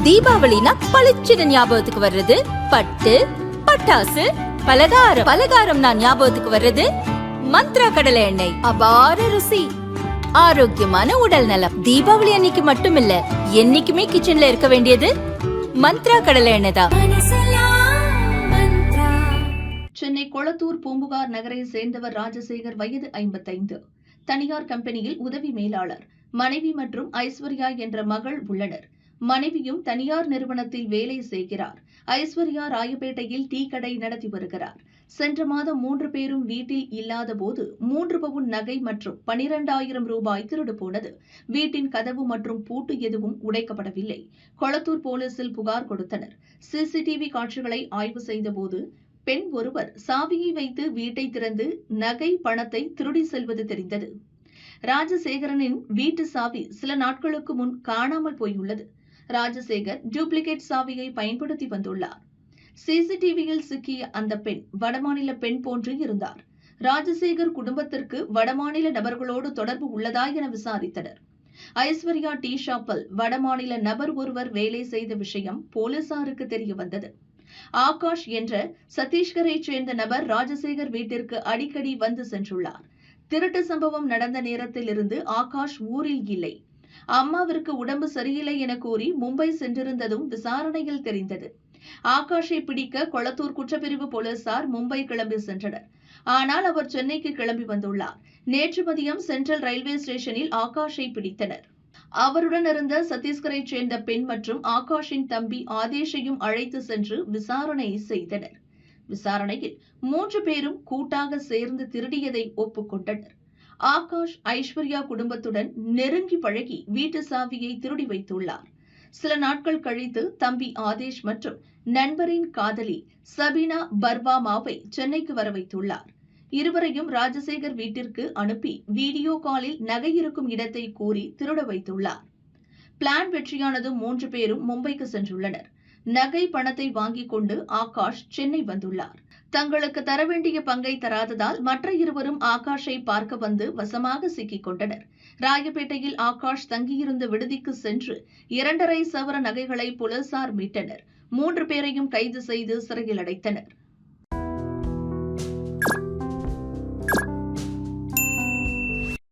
தீபாவளினா பளிச்சுன்னு ஞாபகத்துக்கு வர்றது பட்டு, பட்டாசு, பலகாரம். பலகாரம்னா ஞாபகத்துக்கு வர்றது மந்த்ரா கடலை எண்ணெய். அபார ருசி, ஆரோக்கியமான உடல் நலம். தீபாவளி அன்னைக்கு மட்டும் இல்ல, என்னைக்குமே கிச்சன்ல இருக்க வேண்டியது மந்த்ரா கடலை எண்ணெய் தான். சென்னை கொளத்தூர் பூம்புகார் நகரை சேர்ந்தவர் ராஜசேகர், வயது 55. தனியார் கம்பெனியில் உதவி மேலாளர். மனைவி மற்றும் ஐஸ்வர்யா என்ற மகள் உள்ளனர். மனைவியும் தனியார் நிறுவனத்தில் வேலை செய்கிறார். ஐஸ்வர்யா ராயப்பேட்டையில் டீ கடை நடத்தி வருகிறார். சென்ற மாதம் 3 பேரும் வீட்டில் இல்லாத போது 3 பவுன் நகை மற்றும் 12,000 ரூபாய் திருடு போனது. வீட்டின் கதவு மற்றும் பூட்டு எதுவும் உடைக்கப்படவில்லை. கொளத்தூர் போலீசில் புகார் கொடுத்தனர். சிசிடிவி காட்சிகளை ஆய்வு செய்தபோது பெண் ஒருவர் சாவியை வைத்து வீட்டை திறந்து நகை, பணத்தை திருடி செல்வது தெரிந்தது. ராஜசேகரனின் வீட்டு சாவி சில நாட்களுக்கு முன் காணாமல் போயுள்ளது. ராஜசேகர் டூப்ளிகேட் சாவியை பயன்படுத்தி வந்துள்ளார். சிசிடிவியில் சிக்கிய அந்த பெண் வடமாநில பெண் போன்று இருந்தார். ராஜசேகர் குடும்பத்திற்கு வடமாநில நபர்களோடு தொடர்பு உள்ளதா என விசாரித்தனர். ஐஸ்வர்யா டீ ஷாப்பில் வடமாநில நபர் ஒருவர் வேலை செய்த விஷயம் போலீசாருக்கு தெரிய வந்தது. ஆகாஷ் என்ற சத்தீஸ்கரைச் சேர்ந்த நபர் ராஜசேகர் வீட்டிற்கு அடிக்கடி வந்து சென்றுள்ளார். திருட்டு சம்பவம் நடந்த நேரத்தில் இருந்து ஆகாஷ் ஊரில் இல்லை. அம்மாவிற்கு உடம்பு சரியில்லை என கூறி மும்பை சென்றிருந்ததும் விசாரணையில் தெரிந்தது. ஆகாஷை பிடிக்க கொளத்தூர் குற்றப்பிரிவு போலீசார் மும்பை கிளம்பி சென்றனர். ஆனால் அவர் சென்னைக்கு கிளம்பி வந்துள்ளார். நேற்று மதியம் சென்ட்ரல் ரயில்வே ஸ்டேஷனில் ஆகாஷை பிடித்தனர். அவருடன் இருந்த சத்தீஸ்கரைச் சேர்ந்த பெண் மற்றும் ஆகாஷின் தம்பி ஆதேஷையும் அழைத்து சென்று விசாரணை செய்தனர். விசாரணையில் 3 பேரும் கூட்டாக சேர்ந்து திருடியதை ஒப்புக்கொண்டனர். ஆகாஷ் ஐஸ்வர்யா குடும்பத்துடன் நெருங்கி பழகி வீட்டு சாவியை திருடி வைத்துள்ளார். சில நாட்கள் கழித்து தம்பி ஆதேஷ் மற்றும் நண்பரின் காதலி சபீனா பர்வாமாவை சென்னைக்கு வர வைத்துள்ளார். இருவரையும் ராஜசேகர் வீட்டிற்கு அனுப்பி வீடியோ காலில் நகை இருக்கும் இடத்தை கூறி திருட வைத்துள்ளார். பிளான் வெற்றியானதும் 3 பேரும் மும்பைக்கு சென்றுள்ளனர். நகை, பணத்தை வாங்கிக் கொண்டு ஆகாஷ் சென்னை வந்துள்ளார். தங்களுக்கு தர வேண்டிய பங்கை தராததால் மற்ற இருவரும் ஆகாஷை பார்க்க வந்து வசமாக சிக்கிக் கொண்டனர். ராயப்பேட்டையில் ஆகாஷ் தங்கியிருந்த விடுதிக்கு சென்று 2.5 சவர நகைகளை போலீசார் மீட்டனர். 3 பேரையும் கைது செய்து சிறையில் அடைத்தனர்.